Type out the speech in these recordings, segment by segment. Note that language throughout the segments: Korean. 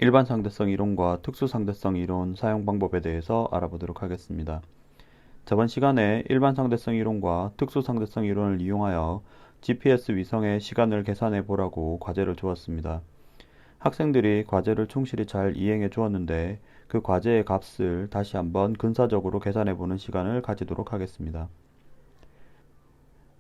일반 상대성 이론과 특수 상대성 이론 사용 방법에 대해서 알아보도록 하겠습니다. 저번 시간에 일반 상대성 이론과 특수 상대성 이론을 이용하여 GPS 위성의 시간을 계산해 보라고 과제를 주었습니다. 학생들이 과제를 충실히 잘 이행해 주었는데 그 과제의 값을 다시 한번 근사적으로 계산해 보는 시간을 가지도록 하겠습니다.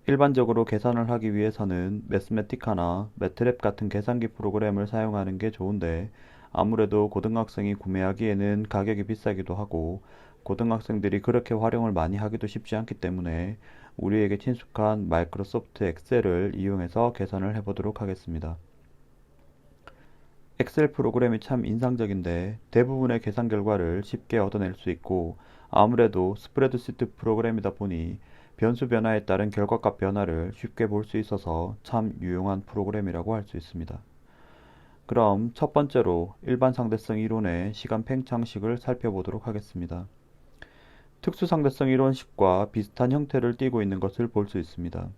일반적으로 계산을 하기 위해서는 매스매티카나 매트랩 같은 계산기 프로그램을 사용하는 게 좋은데 아무래도 고등학생이 구매하기에는 가격이 비싸기도 하고 고등학생들이 그렇게 활용을 많이 하기도 쉽지 않기 때문에 우리에게 친숙한 마이크로소프트 엑셀을 이용해서 계산을 해보도록 하겠습니다. 엑셀 프로그램이 참 인상적인데 대부분의 계산 결과를 쉽게 얻어낼 수 있고 아무래도 스프레드시트 프로그램이다 보니 변수 변화에 따른 결과값 변화를 쉽게 볼 수 있어서 참 유용한 프로그램이라고 할 수 있습니다. 그럼 첫 번째로 일반 상대성 이론의 시간 팽창식을 살펴보도록 하겠습니다. 특수 상대성 이론식과 비슷한 형태를 띠고 있는 것을 볼 수 있습니다.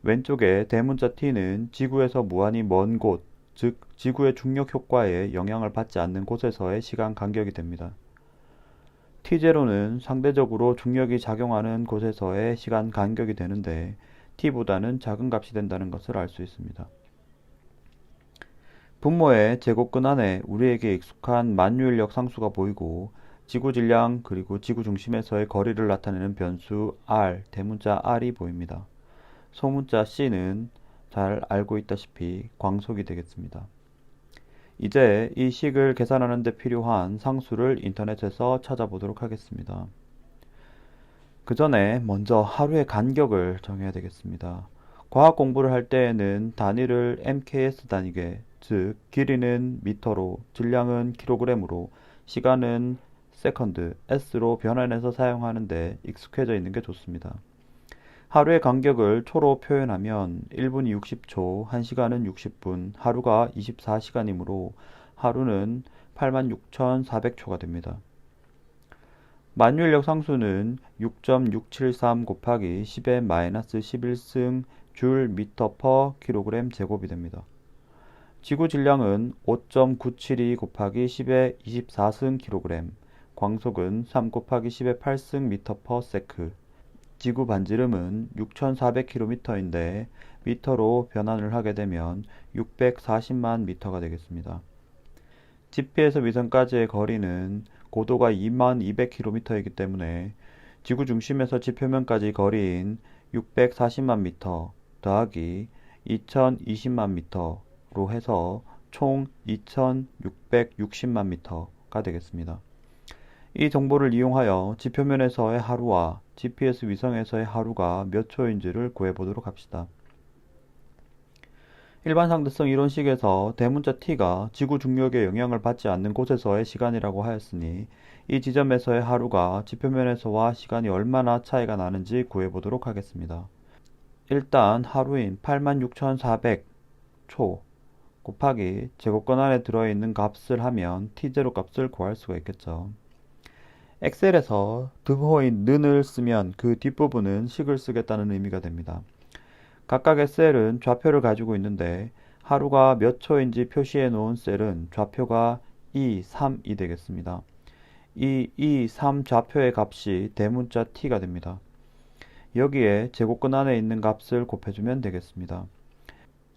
왼쪽에 대문자 t는 지구에서 무한히 먼 곳, 즉 지구의 중력 효과에 영향을 받지 않는 곳에서의 시간 간격이 됩니다. t0는 상대적으로 중력이 작용하는 곳에서의 시간 간격이 되는데 t보다는 작은 값이 된다는 것을 알 수 있습니다. 분모의 제곱근 안에 우리에게 익숙한 만유인력 상수가 보이고 지구 질량 그리고 지구 중심에서의 거리를 나타내는 변수 r, 대문자 r이 보입니다. 소문자 c는 잘 알고 있다시피 광속이 되겠습니다. 이제 이 식을 계산하는 데 필요한 상수를 인터넷에서 찾아보도록 하겠습니다. 그 전에 먼저 하루의 간격을 정해야 되겠습니다. 과학 공부를 할 때에는 단위를 MKS 단위계, 즉 길이는 미터로, 질량은 킬로그램으로, 시간은 세컨드, S로 변환해서 사용하는데 익숙해져 있는 게 좋습니다. 하루의 간격을 초로 표현하면 1분이 60초, 1시간은 60분, 하루가 24시간이므로 하루는 86,400초가 됩니다. 만유인력 상수는 6.673 곱하기 10의 마이너스 11승 줄 미터 퍼 킬로그램 제곱이 됩니다. 지구 질량은 5.972 곱하기 10의 24승 킬로그램, 광속은 3 곱하기 10의 8승 미터 퍼 세크, 지구 반지름은 6,400km인데 미터로 변환을 하게 되면 640만 미터가 되겠습니다. GP에서 위성까지의 거리는 고도가 22,200km이기 때문에 지구 중심에서 지표면까지 거리인 640만 미터 더하기 2020만 미터로 해서 총 2660만 미터가 되겠습니다. 이 정보를 이용하여 지표면에서의 하루와 GPS 위성에서의 하루가 몇 초인지를 구해보도록 합시다. 일반 상대성 이론식에서 대문자 t가 지구 중력의 영향을 받지 않는 곳에서의 시간이라고 하였으니 이 지점에서의 하루가 지표면에서와 시간이 얼마나 차이가 나는지 구해보도록 하겠습니다. 일단 하루인 86,400초 곱하기 제곱권 안에 들어있는 값을 하면 t0 값을 구할 수가 있겠죠. 엑셀에서 등호인 는을 쓰면 그 뒷부분은 식을 쓰겠다는 의미가 됩니다. 각각의 셀은 좌표를 가지고 있는데 하루가 몇 초인지 표시해 놓은 셀은 좌표가 2, 3이 되겠습니다. 이 2, 3 좌표의 값이 대문자 t가 됩니다. 여기에 제곱근 안에 있는 값을 곱해주면 되겠습니다.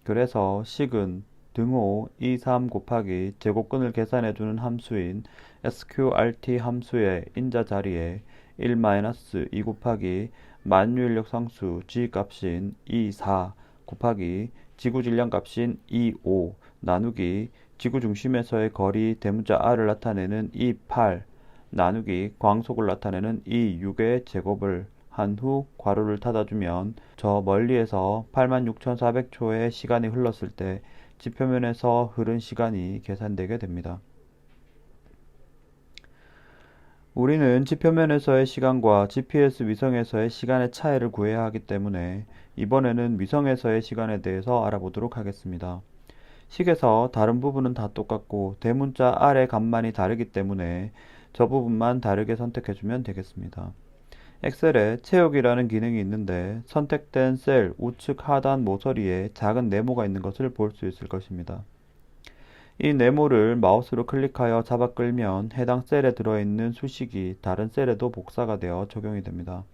그래서 식은 등호 2, 3 곱하기 제곱근을 계산해주는 함수인 sqrt 함수의 인자 자리에 1-2 곱하기 만유인력 상수 g 값인 2, 4 곱하기 지구 질량 값인 2, 5 나누기 지구 중심에서의 거리 대문자 r을 나타내는 2, 8 나누기 광속을 나타내는 2, 6의 제곱을 한 후 괄호를 닫아주면 저 멀리에서 86,400초의 시간이 흘렀을 때 지표면에서 흐른 시간이 계산되게 됩니다. 우리는 지표면에서의 시간과 GPS 위성에서의 시간의 차이를 구해야 하기 때문에 이번에는 위성에서의 시간에 대해서 알아보도록 하겠습니다. 식에서 다른 부분은 다 똑같고 대문자 R의 값만이 다르기 때문에 저 부분만 다르게 선택해주면 되겠습니다. 엑셀에 채우기라는 기능이 있는데 선택된 셀 우측 하단 모서리에 작은 네모가 있는 것을 볼 수 있을 것입니다. 이 네모를 마우스로 클릭하여 잡아 끌면 해당 셀에 들어있는 수식이 다른 셀에도 복사가 되어 적용이 됩니다.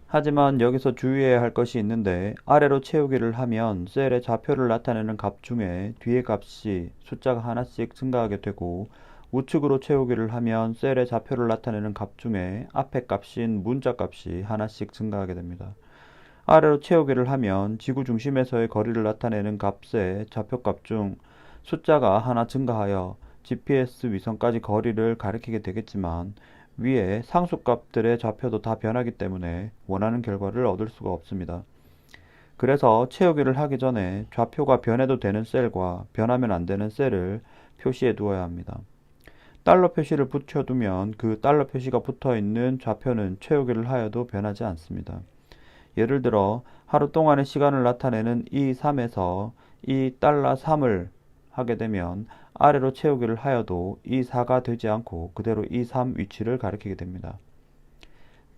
하지만 여기서 주의해야 할 것이 있는데 아래로 채우기를 하면 셀의 좌표를 나타내는 값 중에 뒤의 값이 숫자가 하나씩 증가하게 되고 우측으로 채우기를 하면 셀의 좌표를 나타내는 값 중에 앞에 값인 문자 값이 하나씩 증가하게 됩니다. 아래로 채우기를 하면 지구 중심에서의 거리를 나타내는 값의 좌표값 중 숫자가 하나 증가하여 GPS 위성까지 거리를 가리키게 되겠지만 위에 상수값들의 좌표도 다 변하기 때문에 원하는 결과를 얻을 수가 없습니다. 그래서 채우기를 하기 전에 좌표가 변해도 되는 셀과 변하면 안 되는 셀을 표시해 두어야 합니다. 달러 표시를 붙여두면 그 달러 표시가 붙어 있는 좌표는 채우기를 하여도 변하지 않습니다. 예를 들어 하루 동안의 시간을 나타내는 E3에서 이 달러 3을 하게 되면 아래로 채우기를 하여도 E4가 되지 않고 그대로 E3 위치를 가리키게 됩니다.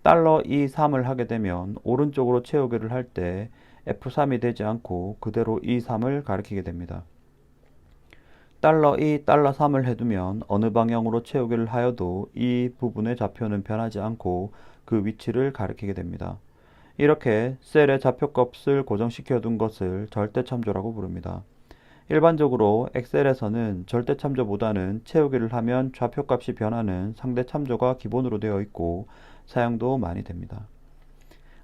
달러 E3을 하게 되면 오른쪽으로 채우기를 할 때 F3이 되지 않고 그대로 E3을 가리키게 됩니다. 달러 2, 달러 3을 해두면 어느 방향으로 채우기를 하여도 이 부분의 좌표는 변하지 않고 그 위치를 가리키게 됩니다. 이렇게 셀의 좌표값을 고정시켜 둔 것을 절대참조라고 부릅니다. 일반적으로 엑셀에서는 절대참조보다는 채우기를 하면 좌표값이 변하는 상대참조가 기본으로 되어 있고 사용도 많이 됩니다.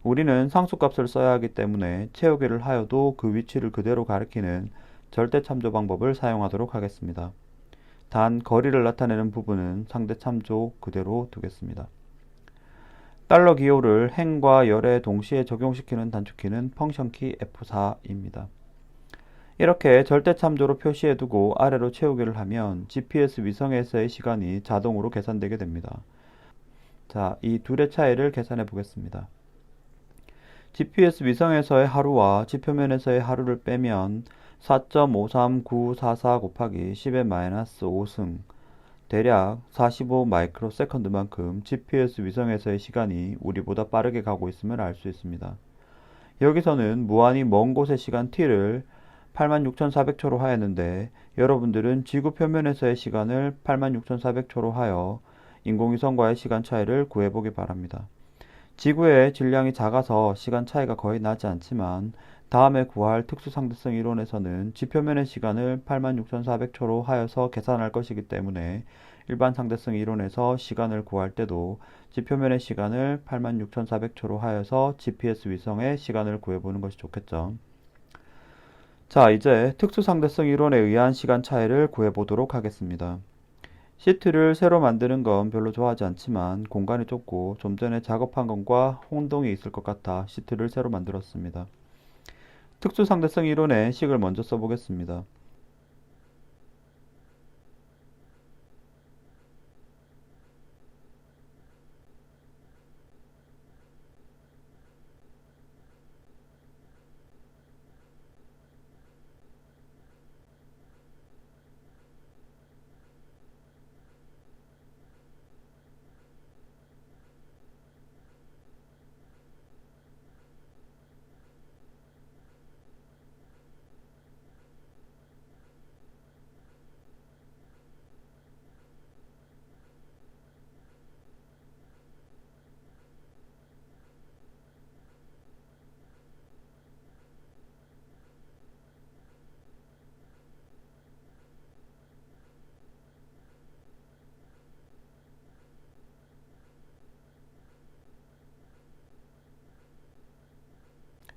우리는 상수값을 써야 하기 때문에 채우기를 하여도 그 위치를 그대로 가리키는 절대참조 방법을 사용하도록 하겠습니다. 단 거리를 나타내는 부분은 상대참조 그대로 두겠습니다. 달러 기호를 행과 열에 동시에 적용시키는 단축키는 펑션키 F4입니다. 이렇게 절대참조로 표시해두고 아래로 채우기를 하면 GPS 위성에서의 시간이 자동으로 계산되게 됩니다. 자, 이 둘의 차이를 계산해 보겠습니다. GPS 위성에서의 하루와 지표면에서의 하루를 빼면 4.53944 곱하기 10의 마이너스 5승 대략 45 마이크로 세컨드만큼 GPS 위성에서의 시간이 우리보다 빠르게 가고 있음을 알 수 있습니다. 여기서는 무한히 먼 곳의 시간 t를 86,400초로 하였는데 여러분들은 지구 표면에서의 시간을 86,400초로 하여 인공위성과의 시간 차이를 구해보기 바랍니다. 지구의 질량이 작아서 시간 차이가 거의 나지 않지만 다음에 구할 특수상대성 이론에서는 지표면의 시간을 86,400초로 하여서 계산할 것이기 때문에 일반 상대성 이론에서 시간을 구할 때도 지표면의 시간을 86,400초로 하여서 GPS 위성의 시간을 구해보는 것이 좋겠죠. 자, 이제 특수상대성 이론에 의한 시간 차이를 구해보도록 하겠습니다. 시트를 새로 만드는 건 별로 좋아하지 않지만 공간이 좁고 좀 전에 작업한 것과 혼동이 있을 것 같아 시트를 새로 만들었습니다. 특수상대성 이론의 식을 먼저 써보겠습니다.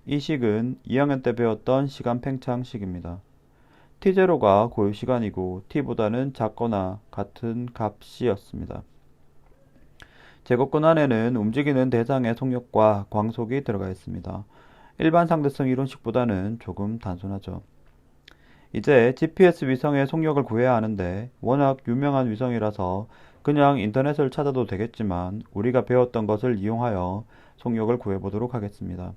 이 식은 2학년 때 배웠던 시간 팽창식입니다. t0가 고유 시간이고 t보다는 작거나 같은 값이었습니다. 제곱권 안에는 움직이는 대상의 속력과 광속이 들어가 있습니다. 일반 상대성 이론식보다는 조금 단순하죠. 이제 GPS 위성의 속력을 구해야 하는데 워낙 유명한 위성이라서 그냥 인터넷을 찾아도 되겠지만 우리가 배웠던 것을 이용하여 속력을 구해보도록 하겠습니다.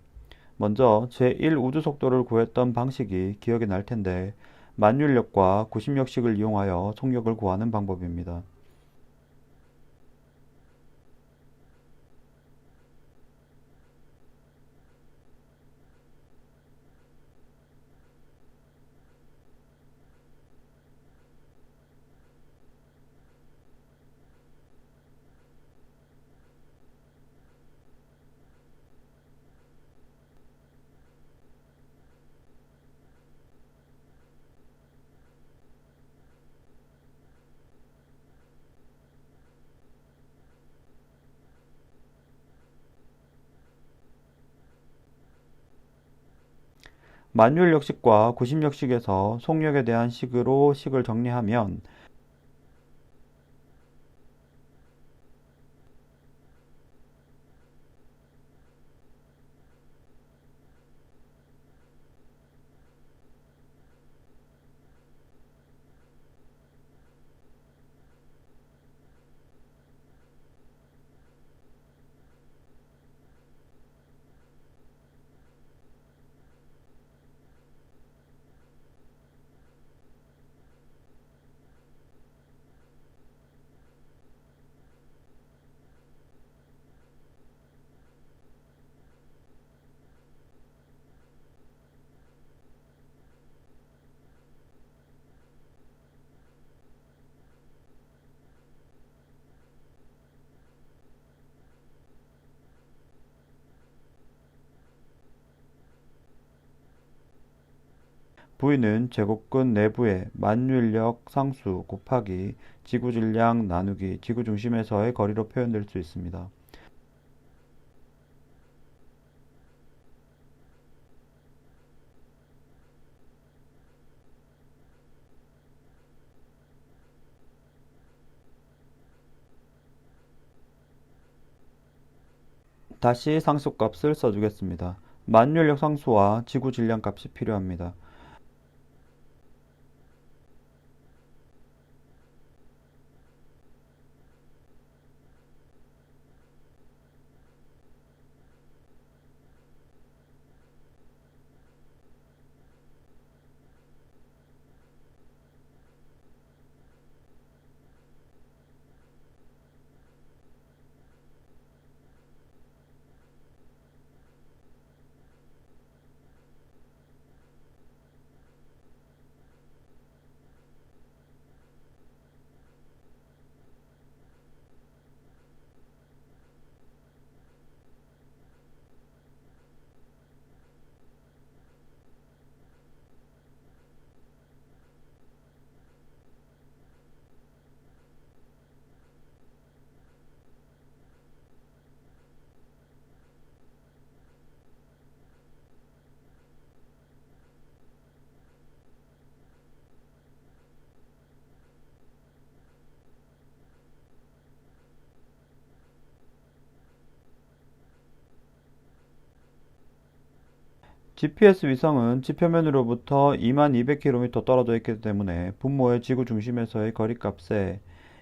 먼저 제1 우주속도를 구했던 방식이 기억이 날 텐데 만율력과 구심력식을 이용하여 속력을 구하는 방법입니다. 만율역식과 구심역식에서 속력에 대한 식으로 식을 정리하면 V는 제곱근 내부의 만율력 상수 곱하기 지구 질량 나누기 지구 중심에서의 거리로 표현될 수 있습니다. 다시 상수값을 써주겠습니다. 만율력 상수와 지구 질량 값이 필요합니다. GPS 위성은 지표면으로부터 2200km 떨어져 있기 때문에 분모의 지구 중심에서의 거리값에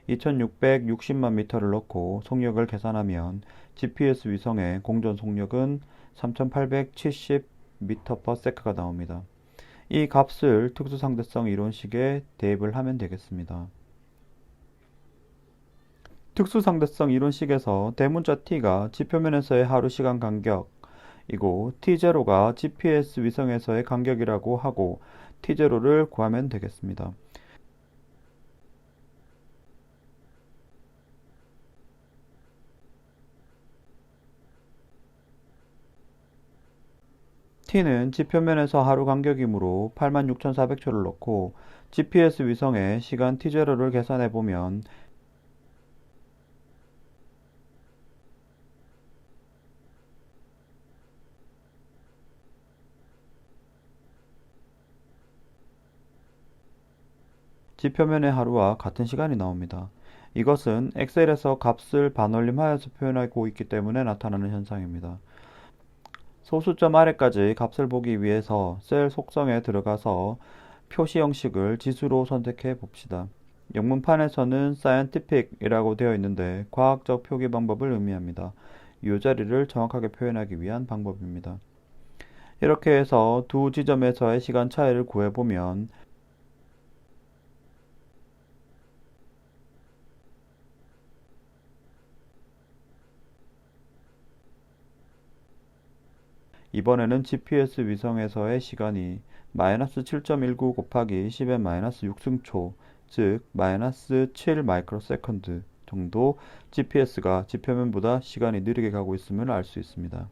2660만 미터를 넣고 속력을 계산하면 GPS 위성의 공전 속력은 3870m/s가 나옵니다. 이 값을 특수상대성 이론식에 대입을 하면 되겠습니다. 특수상대성 이론식에서 대문자 t가 지표면에서의 하루 시간 간격 이고 t0가 GPS 위성에서의 간격이라고 하고 t0를 구하면 되겠습니다. t는 지표면에서 하루 간격이므로 86,400초를 넣고 GPS 위성의 시간 t0를 계산해 보면 지표면의 하루와 같은 시간이 나옵니다. 이것은 엑셀에서 값을 반올림하여서 표현하고 있기 때문에 나타나는 현상입니다. 소수점 아래까지 값을 보기 위해서 셀 속성에 들어가서 표시 형식을 지수로 선택해 봅시다. 영문판에서는 scientific이라고 되어 있는데 과학적 표기 방법을 의미합니다. 이 자리를 정확하게 표현하기 위한 방법입니다. 이렇게 해서 두 지점에서의 시간 차이를 구해보면 이번에는 GPS 위성에서의 시간이 마이너스 7.19 곱하기 10의 마이너스 6승초, 즉 마이너스 7 마이크로세컨드 정도 GPS가 지표면보다 시간이 느리게 가고 있음을 알 수 있습니다.